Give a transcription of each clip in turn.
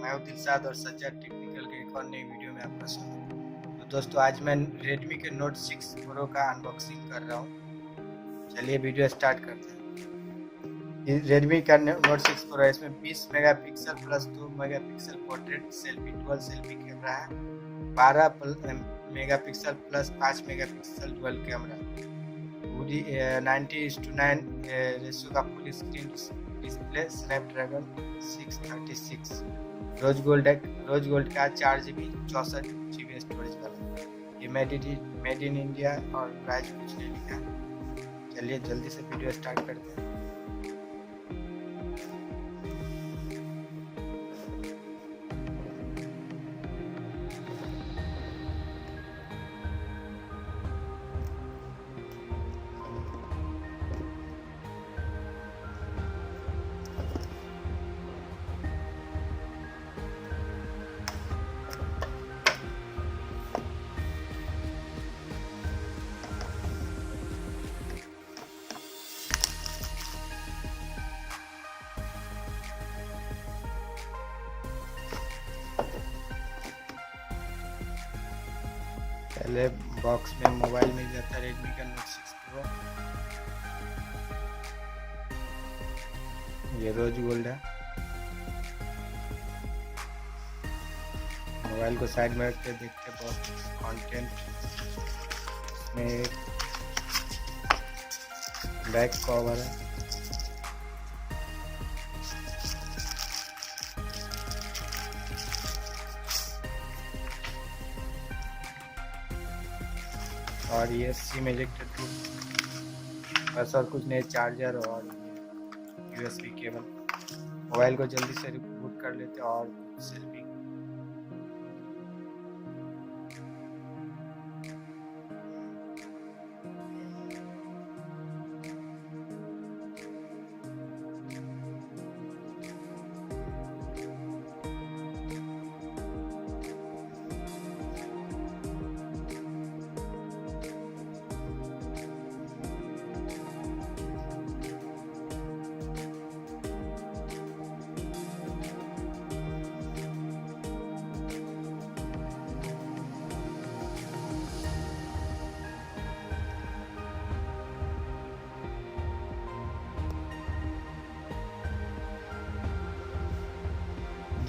मैं हूं दिलशाद और सज्जद टेक्निकल के एक और नई वीडियो में आपका स्वागत है। तो दोस्तों आज मैं Redmi के Note 6 Pro का अनबॉक्सिंग कर रहा हूं। चलिए वीडियो स्टार्ट करते हैं। Redmi का Note 6 Pro है, इसमें 20 megapixel plus 2 megapixel portrait selfie dual selfie camera है, 12 megapixel plus 5 megapixel dual camera, पूरी 90:9 रेशियो का full screen display, Snapdragon 636, rose gold का 4GB 64GB स्टोरेज वाला। ये मेड इन इंडिया और प्राइस कुछ नहीं लिखा है। चलिए जल्दी से वीडियो स्टार्ट करते हैं। पहले बॉक्स में मोबाइल मिल जाता है Redmi का Note 6 Pro। ये रोज गोल्ड है। मोबाइल को साइड में रख के देखते हैं बॉक्स कंटेंट। इसमें एक बैक कवर है, और ये सिम इजेक्टर, बस और कुछ नहीं, चार्जर और USB केबल। मोबाइल को जल्दी से बूट कर लेते हैं और सेल्फी।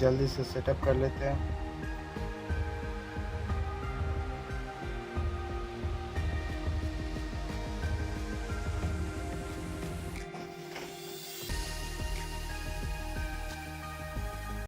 जल्दी से सेटअप कर लेते हैं।